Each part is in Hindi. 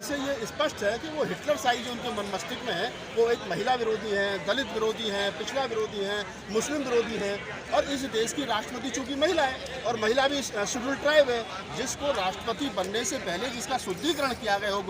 से ये स्पष्ट है कि वो हिटलर साई जो उनके मस्तिष्क में है वो एक महिला विरोधी हैं, दलित विरोधी हैं, पिछड़ा विरोधी हैं, मुस्लिम विरोधी हैं। और इस देश की राष्ट्रपति चूंकि महिला है और महिला भी शेड्यूल ट्राइब है, जिसको राष्ट्रपति बनने से पहले जिसका शुद्धिकरण किया गया हो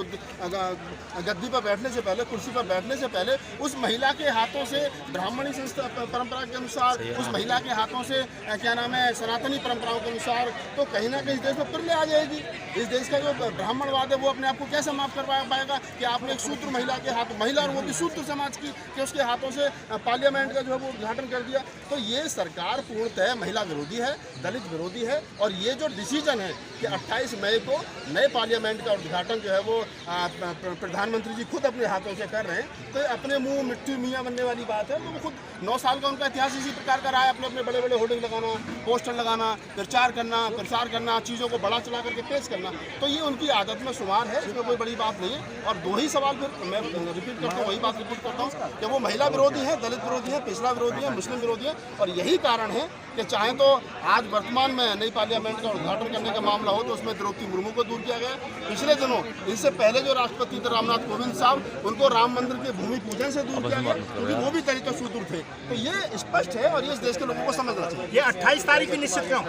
गद्दी पर बैठने से पहले, कुर्सी पर बैठने से पहले, उस महिला के हाथों से ब्राह्मणी संस्था परंपरा के अनुसार, उस महिला के हाथों से क्या नाम है सनातनी परंपराओं के अनुसार, तो कहीं ना कहीं इस देश में पिरले आ जाएगी। इस देश का जो ब्राह्मणवाद है वो अपने आप को कैसे माफ करवा पाएगा कि आपने एक शूद्र महिला के हाथ, महिला और वो भी शूद्र समाज की, कि उसके हाथों से पार्लियामेंट का जो है वो उद्घाटन कर दिया। तो ये सरकार पूर्णतः महिला विरोधी है, दलित विरोधी है। और ये जो डिसीजन है कि 28 मई को नए पार्लियामेंट का उद्घाटन जो है वो प्रधानमंत्री जी खुद अपने हाथों से कर रहे हैं, तो अपने मुंह मिट्टी मियाँ बनने वाली बात है। तो वो खुद 9 साल का उनका इतिहास इसी प्रकार का रहा है, अपने अपने बड़े बड़े होर्डिंग लगाना, पोस्टर लगाना, प्रचार करना, चीज़ों को बड़ा चला करके पेश करना, तो ये उनकी आदत में शुमार है, इसमें कोई बड़ी बात नहीं है। और दो ही सवाल फिर मैं रिपीट करता हूँ, वही बात रिपीट करता हूँ कि वो महिला विरोधी है, दलित विरोधी है, पिछड़ा विरोधी है, मुस्लिम विरोधी है। और यही कारण है कि चाहे तो आज वर्तमान में नई पार्लियामेंट का उद्घाटन करने का मामला हो तो उसमें द्रौपदी मुर्मू को दूर किया गया। पिछले दिनों इससे पहले जो राष्ट्रपति थे रामनाथ कोविंद साहब, उनको राम मंदिर के भूमि पूजन से दूर किया गया क्योंकि वो भी दलित और शूद्र थे। तो ये स्पष्ट है और ये इस देश के लोगों को समझना चाहिए। ये 28 तारीख की निश्चित क्यों?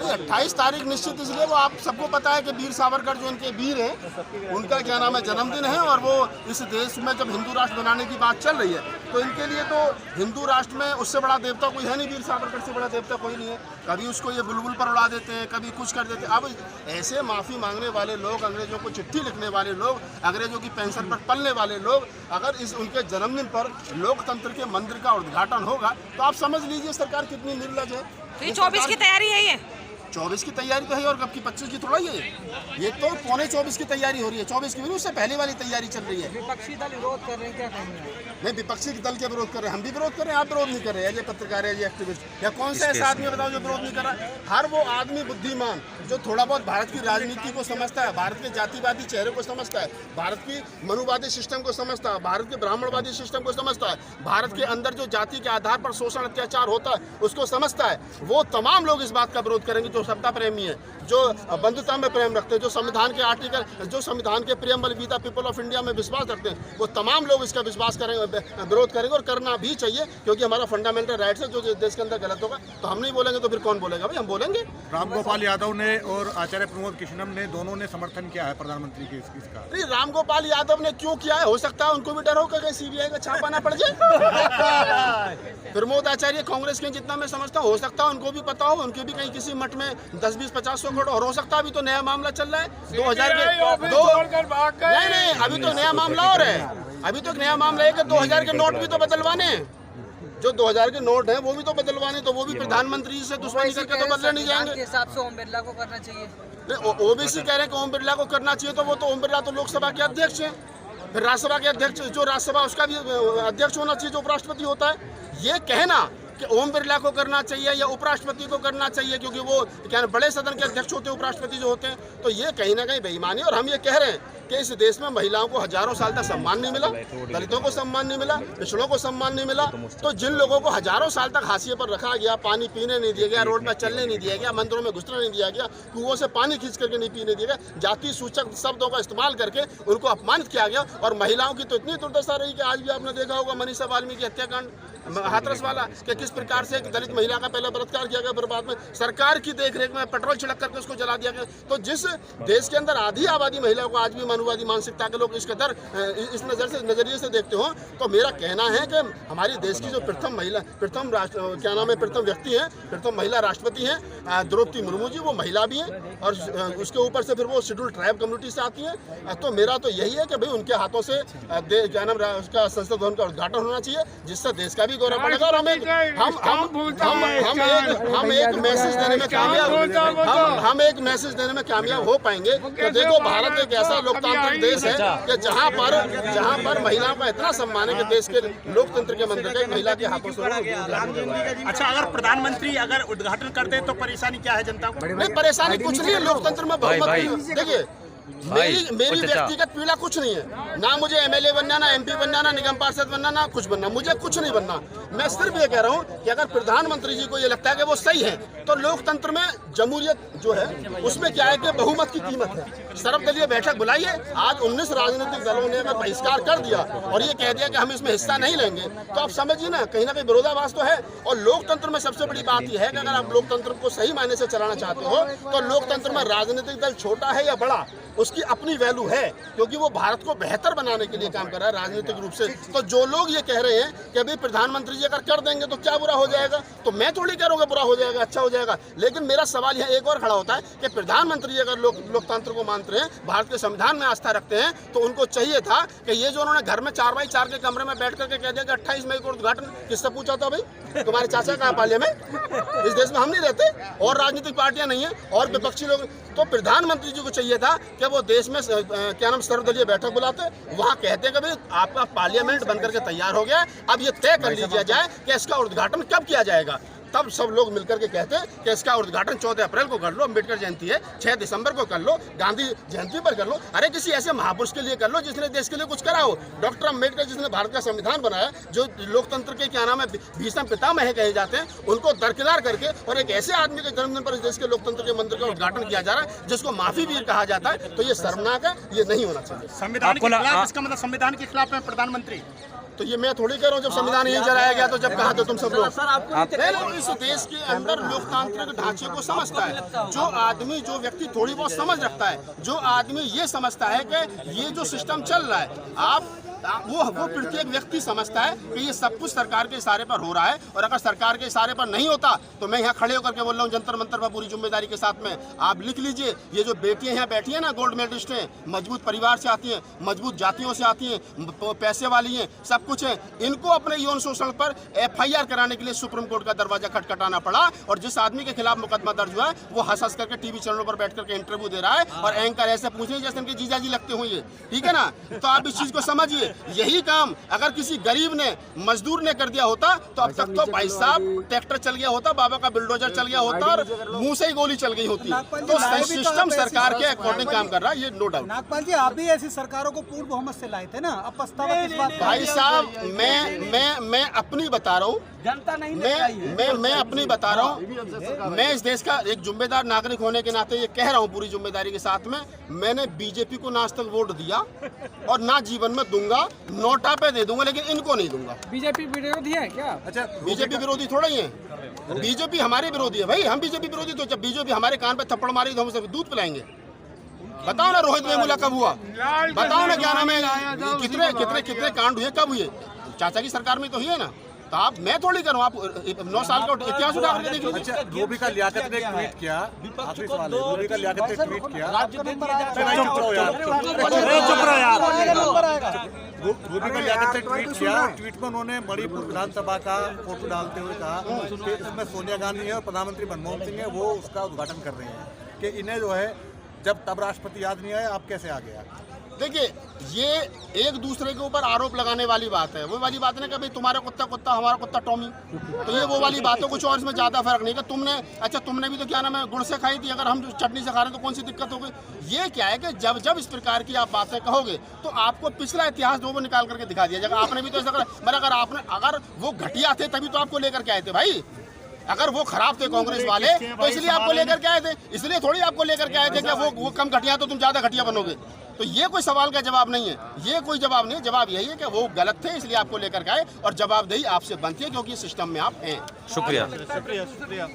28 तारीख निश्चित इसलिए, वो आप सबको पता है कि वीर सावरकर जो उनके वीर हैं, उनका क्या नाम है जन्मदिन है। और वो इस देश में जब हिंदू राष्ट्र बनाने की बात चल रही है तो इनके लिए तो हिंदू राष्ट्र में उससे बड़ा देवता कोई है नहीं, वीर सावरकर से बड़ा देवता कोई नहीं है। कभी उसको ये बुलबुल पर उड़ा देते हैं, कभी कुछ कर देते हैं। अब ऐसे माफ़ी मांगने वाले लोग, अंग्रेजों को चिट्ठी लिखने वाले लोग, अंग्रेजों की पेंशन पर पलने वाले लोग, अगर इस उनके जन्मदिन पर लोकतंत्र के मंदिर का उद्घाटन होगा तो आप समझ लीजिए सरकार कितनी निर्लज है। तो ये 24 की तैयारी है, ये 24 की तैयारी तो है और कब की 25 की थोड़ा ही है। ये तो पौने 24 की तैयारी हो रही है, 24 की भी उससे पहले वाली तैयारी चल रही है। विपक्षी दल विरोध कर रहे हैं, क्या कहेंगे? नहीं, विपक्षी दल के विरोध कर रहे हैं, हम भी विरोध कर रहे हैं, आप विरोध नहीं कर रहे हैं। ये पत्रकार है, ये एक्टिविस्ट, या कौन सा ऐसा आदमी बताओ जो विरोध नहीं कर रहा है? हर वो आदमी बुद्धिमान जो थोड़ा बहुत भारत की राजनीति को समझता है, भारत के जातिवादी चेहरे को समझता है, भारत की मनुवादी सिस्टम को समझता है, भारत के ब्राह्मणवादी सिस्टम को समझता है, भारत के अंदर जो जाति के आधार पर शोषण अत्याचार होता है उसको समझता है, वो तमाम लोग इस बात का विरोध करेंगे जो सत्ता प्रेमी है, जो बंधुता में प्रेम रखते हैं, जो संविधान के आर्टिकल, जो संविधान के preamble we the people of India में विश्वास रखते हैं, वो तमाम लोग इसका विश्वास करेंगे, विरोध करेंगे और करना भी चाहिए क्योंकि हमारा फंडामेंटल राइट्स है। जो देश के अंदर गलत होगा तो हम नहीं बोलेंगे तो फिर कौन बोलेगा? भाई हम बोलेंगे। रामगोपाल यादव ने और आचार्य प्रमोद कृष्णम ने दोनों ने समर्थन किया है प्रधानमंत्री के इसका। नहीं, रामगोपाल यादव ने क्यों किया है? हो सकता है उनको भी डर हो कि सीबीआई का छापा ना पड़ जाए। प्रमोद आचार्य कांग्रेस के, जितना मैं समझता हूँ, हो सकता है उनको भी पता हो, उनके भी कहीं किसी मठ में 10, 20, 50, 100 करोड़, और हो सकता है अभी तो नया मामला चल रहा है 2000 के नहीं, अभी तो नया मामला और है, अभी तो एक नया मामला है कि 2000 के नोट भी तो बदलवाने हैं, जो 2000 के नोट हैं वो भी तो बदलवाने, तो वो भी प्रधानमंत्री से दुश्मनी करके तो बदले नहीं जाएंगे। के हिसाब से ओम बिरला को करना चाहिए। ओबीसी कह रहे हैं कि ओम बिरला को करना चाहिए, तो वो तो ओम बिरला तो लोकसभा के अध्यक्ष हैं, फिर राज्यसभा के अध्यक्ष, जो राज्यसभा उसका भी अध्यक्ष होना चाहिए जो उपराष्ट्रपति होता है। ये कहना कि ओम बिरला को करना चाहिए या उपराष्ट्रपति को करना चाहिए क्योंकि वो क्या बड़े सदन के अध्यक्ष होते हैं, उपराष्ट्रपति जो होते हैं, तो ये कहीं ना कहीं बेईमानी। और हम ये कह रहे हैं कि इस देश में महिलाओं को हजारों साल तक सम्मान नहीं मिला, दलितों को सम्मान नहीं मिला, पिछड़ों को सम्मान नहीं मिला, तो जिन लोगों को हजारों साल तक हाशिए पर रखा गया, पानी पीने नहीं दिया गया, रोड पर चलने नहीं दिया गया, मंदिरों में घुसने नहीं दिया गया, कुओं से पानी खींच करके नहीं पीने दिया गया, जाति सूचक शब्दों का इस्तेमाल करके उनको अपमानित किया गया। और महिलाओं की तो इतनी दुर्दशा रही कि आज भी आपने देखा होगा मनीषा वाल्मीकि हत्याकांड, हाथरस वाला, कि किस प्रकार से एक दलित महिला का पहले बलात्कार किया गया, फिर बाद में सरकार की देखरेख में पेट्रोल छिड़क करके उसको जला दिया गया। तो जिस देश के अंदर आधी आबादी महिलाओं को आज भी मनुवादी मानसिकता के लोग इस कदर इस नजरिए से देखते हो, तो मेरा कहना है कि हमारी देश की जो प्रथम महिला, प्रथम व्यक्ति है, प्रथम महिला राष्ट्रपति हैं द्रौपदी मुर्मू जी, वो महिला भी हैं और उसके ऊपर से फिर वो शेड्यूल ट्राइब कम्युनिटी से आती हैं। तो मेरा तो यही है कि भाई उनके हाथों से क्या नाम उसका संसद भवन का उद्घाटन होना चाहिए, जिससे देश का भी गौरव बढ़ेगा। और हम एक मैसेज देने में कामयाब हो पाएंगे कि देखो भारत एक ऐसा लोकतांत्रिक देश है कि जहाँ पर महिलाओं का इतना सम्मान है कि देश के लोकतंत्र के मंदिर के महिला के हाथों से। अच्छा, अगर प्रधानमंत्री अगर उद्घाटन कर दे तो परेशानी क्या है जनता को? नहीं, परेशानी कुछ नहीं है, लोकतंत्र में बहुमत। देखिए मेरी व्यक्तिगत पीड़ा कुछ नहीं है, ना मुझे एमएलए बनना, ना एमपी बनना, ना निगम पार्षद बनना, ना कुछ बनना, मुझे कुछ नहीं बनना। मैं सिर्फ ये कह रहा हूँ कि अगर प्रधानमंत्री जी को ये लगता है कि वो सही है, तो लोकतंत्र में जमहूरियत जो है उसमें क्या है कि बहुमत की कीमत है। सर्वदलीय बैठक बुलाइए। आज 19 राजनीतिक दलों ने अगर बहिष्कार कर दिया और ये कह दिया कि हम इसमें हिस्सा नहीं लेंगे, तो आप समझिए ना, कहीं ना कहीं विरोधाभास तो है। और लोकतंत्र में सबसे बड़ी बात यह है कि अगर आप लोकतंत्र को सही मायने से चलाना चाहते हो, तो लोकतंत्र में राजनीतिक दल छोटा है या बड़ा, उसकी अपनी वैल्यू है, क्योंकि वो भारत को बेहतर बनाने के लिए काम कर रहा है राजनीतिक रूप से। तो जो लोग ये कह रहे हैं कि अभी प्रधानमंत्री जी अगर कर देंगे तो क्या बुरा हो जाएगा, तो मैं थोड़ी कह रहा हूँ बुरा हो जाएगा, अच्छा हो जाएगा। लेकिन मेरा सवाल यहाँ एक और खड़ा होता है कि प्रधानमंत्री जी अगर लोकतंत्र को मानते हैं, भारत के संविधान में आस्था रखते हैं, तो उनको चाहिए था कि ये जो उन्होंने घर में 4x4 के कमरे में बैठ करके कह दिया कि 28 मई को उद्घाटन, किससे पूछा था भाई? तुम्हारे चाचा कहाँ पाले में? इस देश में हम नहीं रहते और राजनीतिक पार्टियां नहीं है और विपक्षी लोग। तो प्रधानमंत्री जी को चाहिए था कि वो देश में क्या नाम सर्वदलीय बैठक बुलाते, वहाँ कहते कि भाई आपका पार्लियामेंट बनकर के तैयार हो गया, अब ये तय कर लीजिए जाए कि इसका उद्घाटन कब किया जाएगा। तब सब लोग मिलकर के कहते हैं कि इसका उद्घाटन 14 अप्रैल को कर लो, अम्बेडकर जयंती है 6 दिसंबर को कर लो, गांधी जयंती पर कर लो, अरे किसी ऐसे महापुरुष के लिए कर लो जिसने देश के लिए कुछ करा हो। डॉक्टर अम्बेडकर जिसने भारत का संविधान बनाया, जो लोकतंत्र के क्या नाम है भीष्म पितामह कहे जाते हैं, उनको दरकिनार करके और एक ऐसे आदमी के जन्मदिन पर इस देश के लोकतंत्र के मंदिर का उद्घाटन किया जा रहा है जिसको माफी वीर कहा जाता है, तो ये शर्मनाक है, ये नहीं होना चाहिए। संविधान के खिलाफ, इसका मतलब संविधान के खिलाफ है प्रधानमंत्री। तो ये मैं थोड़ी कह रहा हूँ, जब संविधान यहीं जलाया गया तो जब कहा था तुम सब लोग। इस देश के अंदर लोकतांत्रिक ढांचे को समझता है जो आदमी, जो व्यक्ति थोड़ी बहुत समझ रखता है, जो आदमी ये समझता है कि ये जो सिस्टम चल रहा है, वो प्रत्येक व्यक्ति समझता है कि ये सब कुछ सरकार के इशारे पर हो रहा है। और अगर सरकार के इशारे पर नहीं होता तो मैं यहाँ खड़े होकर के बोल रहा हूँ जंतर मंतर पर पूरी जिम्मेदारी के साथ में, आप लिख लीजिए, ये जो बेटियां यहाँ बैठी हैं ना, गोल्ड मेडलिस्ट हैं, मजबूत परिवार से आती हैं, मजबूत जातियों से आती हैं, पैसे वाली हैं, सब कुछ है, इनको अपने यौन शोषण पर FIR कराने के लिए सुप्रीम कोर्ट का दरवाजा खटखटाना पड़ा। और जिस आदमी के खिलाफ मुकदमा दर्ज हुआ है वो हंस हंस करके टीवी चैनलों पर बैठ करके इंटरव्यू दे रहा है और एंकर ऐसे पूछ रहे हैं जैसे इनके जीजा जी लगते हुए, ठीक है ना। तो आप इस चीज को समझिए, यही काम अगर किसी गरीब ने, मजदूर ने कर दिया होता तो अब तक तो भाई साहब ट्रैक्टर चल गया होता, बाबा का बुलडोजर चल गया होता और मुंह से ही गोली चल गई होती। तो सिस्टम सरकार के अकॉर्डिंग काम कर रहा है, ये नो डाउट। नागपाल जी, आप भी ऐसी सरकारों को पूर्ण बहुमत से लाए थे ना, अब पछतावा किस बात? भाई साहब मैं अपनी बता रहा हूँ, जनता नहीं, मैं अपनी बता रहा हूँ। मैं इस देश का एक जिम्मेदार नागरिक होने के नाते ये कह रहा हूँ पूरी जिम्मेदारी के साथ में, मैंने बीजेपी को ना आज तक वोट दिया और ना जीवन में दूंगा, नोटा पे दे दूंगा, लेकिन इनको नहीं दूंगा। बीजेपी विरोधी है क्या? अच्छा, बीजेपी विरोधी थोड़ा ही है, बीजेपी हमारे विरोधी है भाई। हम बीजेपी विरोधी, तो जब बीजेपी हमारे कान पे थप्पड़ मारी तो हम सब दूध पिलाएंगे। बताओ ना रोहित वेमुला कब हुआ, बताओ ना क्या नाम है, कितने कितने कितने कांड हुए, कब हुए? चाचा की सरकार में तो ही है ना। तो आप, मैं थोड़ी करूँ, आप 9 साल का इतिहास उठा करके देख लीजिए। अच्छा, रूबिका लियाकत ने ट्वीट किया, आखिरी सवाल है, रूबिका लियाकत ने ट्वीट किया, रूबिका लियाकत ने ट्वीट किया, ट्वीट में उन्होंने मणिपुर विधानसभा का फोटो डालते हुए कहा कि इसमें सोनिया गांधी है और प्रधानमंत्री मनमोहन सिंह है, वो उसका उद्घाटन कर रहे हैं कि इन्हें जो है जब तब राष्ट्रपति याद नहीं आया, आप कैसे आ गया? देखिए, ये एक दूसरे के ऊपर आरोप लगाने वाली बात है, वो वाली बात नहीं कि भाई तुम्हारा कुत्ता कुत्ता, हमारा कुत्ता टॉमी, तो ये वो वाली बात है, कुछ और इसमें ज़्यादा फर्क नहीं। कि तुमने, अच्छा तुमने भी तो क्या नाम है गुड़ से खाई थी, अगर हम चटनी से खा रहे हैं तो कौन सी दिक्कत हो गई? ये क्या है कि जब जब इस प्रकार की आप बातें कहोगे तो आपको पिछला इतिहास दो निकाल करके दिखा दिया जाएगा। आपने भी तो ऐसा करा, अगर वो घटिया थे तभी तो आपको लेकर के आए थे भाई। अगर वो खराब थे कांग्रेस वाले तो इसलिए आपको लेकर के आए थे, इसलिए थोड़ी आपको लेकर के आए थे कि वो कम घटिया तो तुम ज़्यादा घटिया बनोगे। तो ये कोई सवाल का जवाब नहीं है, ये कोई जवाब नहीं है। जवाब यही है कि वो गलत थे इसलिए आपको लेकर के आए और जवाबदेही आपसे बनती है क्योंकि सिस्टम में आप हैं। शुक्रिया।